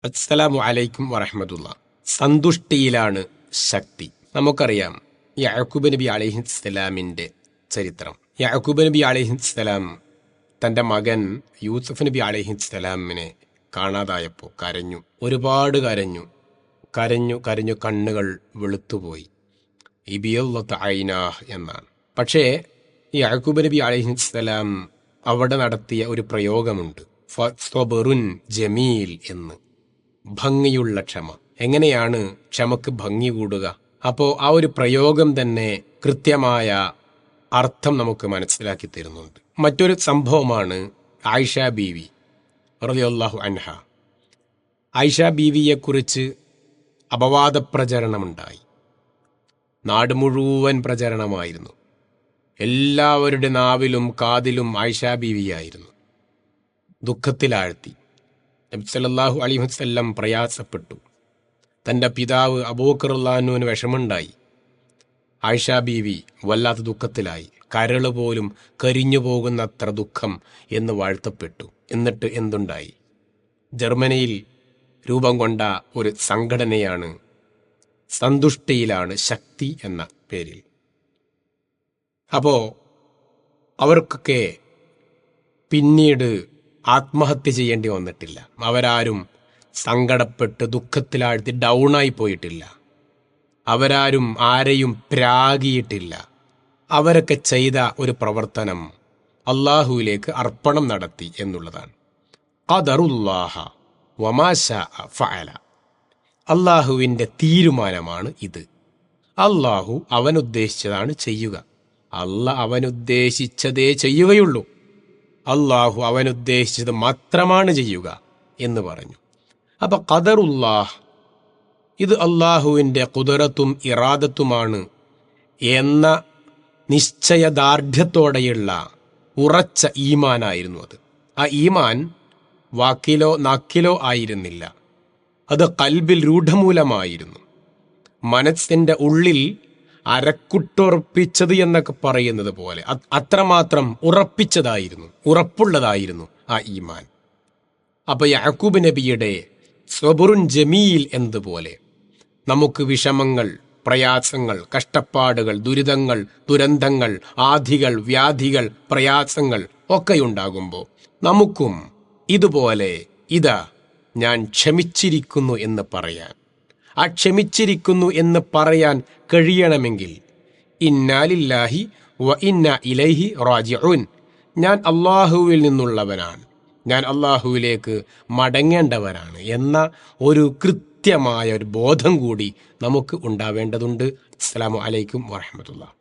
അസ്സലാമു അലൈക്കും വറഹ്മത്തുള്ള. സന്തുഷ്ടിയിലാണ് ശക്തി. നമുക്കറിയാം യാക്കൂബ് നബി അലൈഹിസ്സലാമിൻ്റെ ചരിത്രം. യാക്കൂബ് നബി അലൈഹിസ്സലാം തൻ്റെ മകൻ യൂസുഫ് നബി അലൈഹിസ്സലാമിനെ കാണാതായപ്പോൾ കരഞ്ഞു, ഒരുപാട് കരഞ്ഞു കരഞ്ഞു കരഞ്ഞു കണ്ണുകൾ വെളുത്തുപോയി. ഇബിയല്ലത്ത് ഐനാഹ് എന്നാണ്. പക്ഷേ യാക്കൂബ് നബി അലൈഹിസ്സലാം അവിടെ നടത്തിയ ഒരു പ്രയോഗമുണ്ട്, ഫസ്വബറുൻ ജമീൽ എന്ന്. ഭംഗിയുള്ള ക്ഷമ. എങ്ങനെയാണ് ക്ഷമക്ക് ഭംഗി കൂടുക? അപ്പോൾ ആ ഒരു പ്രയോഗം തന്നെ കൃത്യമായ അർത്ഥം നമുക്ക് മനസ്സിലാക്കി തരുന്നുണ്ട്. മറ്റൊരു സംഭവമാണ് ആയിഷ ബീവി റളിയല്ലാഹു അൻഹ. ആയിഷ ബീവിയെക്കുറിച്ച് അപവാദ പ്രചരണമുണ്ടായി. നാട് മുഴുവൻ പ്രചരണമായിരുന്നു. എല്ലാവരുടെ നാവിലും കാതിലും ആയിഷ ബീവിയായിരുന്നു. ദുഃഖത്തിലാഴ്ത്തി. നബി സല്ലല്ലാഹു അലൈഹി വസല്ലം പ്രയാസപ്പെട്ടു. തൻ്റെ പിതാവ് അബൂബക്കർ റളിയല്ലാഹു അൻഹുവിന് വിഷമുണ്ടായി. ആയിഷ ബീവി വല്ലാത്ത ദുഃഖത്തിലായി. കരള് പോലും കരിഞ്ഞു പോകുന്നത്ര ദുഃഖം എന്ന് വാഴ്ത്തപ്പെട്ടു. എന്നിട്ട് എന്തുണ്ടായി? ജർമ്മനിയിൽ രൂപം കൊണ്ട ഒരു സംഘടനയാണ് സന്തുഷ്ടിയിലാണ് ശക്തി എന്ന പേരിൽ. അപ്പോൾ അവർക്കൊക്കെ പിന്നീട് ആത്മഹത്യ ചെയ്യേണ്ടി വന്നിട്ടില്ല. അവരാരും സങ്കടപ്പെട്ട് ദുഃഖത്തിലാഴ്ത്തി ഡൗണായി പോയിട്ടില്ല. അവരാരും ആരെയും പ്രാഗിയിട്ടില്ല. അവരൊക്കെ ചെയ്ത ഒരു പ്രവർത്തനം അള്ളാഹുവിലേക്ക് അർപ്പണം നടത്തി എന്നുള്ളതാണ്. ഖദറുല്ലാഹ വമാ ശാഅ ഫഅല. അള്ളാഹുവിൻ്റെ തീരുമാനമാണ് ഇത്. അള്ളാഹു അവനുദ്ദേശിച്ചതാണ് ചെയ്യുക. അവനുദ്ദേശിച്ചതേ ചെയ്യുകയുള്ളൂ. അള്ളാഹു അവനുദ്ദേശിച്ചത് മാത്രമാണ് ചെയ്യുക എന്ന് പറഞ്ഞു. അപ്പം ഖദറുല്ലാഹ് ഇത് അള്ളാഹുവിൻ്റെ ഖുദറത്തും ഇറാദത്തുമാണ് എന്ന നിശ്ചയദാർഢ്യത്തോടെയുള്ള ഉറച്ച ഈമാനായിരുന്നു അത്. ആ ഈമാൻ വാക്കിലോ നാക്കിലോ ആയിരുന്നില്ല, അത് ഖൽബിൽ രൂഢമൂലമായിരുന്നു. മനസ്സിൻ്റെ ഉള്ളിൽ അരക്കുട്ടുറപ്പിച്ചത് എന്നൊക്കെ പറയുന്നത് പോലെ അത്രമാത്രം ഉറപ്പിച്ചതായിരുന്നു, ഉറപ്പുള്ളതായിരുന്നു ആ ഈമാൻ. അപ്പൊ യാക്കൂബ് നബിയുടെ സ്വബറുൻ ജമീൽ എന്നതുപോലെ നമുക്ക് വിഷമങ്ങൾ, പ്രയാസങ്ങൾ, കഷ്ടപ്പാടുകൾ, ദുരിതങ്ങൾ, ദുരന്തങ്ങൾ, ആധികൾ, വ്യാധികൾ, പ്രയാസങ്ങൾ ഒക്കെയുണ്ടാകുമ്പോൾ നമുക്കും ഇതുപോലെ ഇതാ ഞാൻ ക്ഷമിച്ചിരിക്കുന്നു എന്ന് പറയാൻ, ആ ക്ഷമിച്ചിരിക്കുന്നു എന്ന് പറയാൻ കഴിയണമെങ്കിൽ ഇന്നാ ലില്ലാഹി വ ഇന്നാ ഇലൈഹി റാജിഊൻ, ഞാൻ അള്ളാഹുവിൽ നിന്നുള്ളവനാണ്, ഞാൻ അള്ളാഹുവിലേക്ക് മടങ്ങേണ്ടവരാണ് എന്ന ഒരു കൃത്യമായ ഒരു ബോധം കൂടി നമുക്ക് ഉണ്ടാവേണ്ടതുണ്ട്. അസ്സലാമു അലൈക്കും വറഹ്മത്തുള്ളാഹി.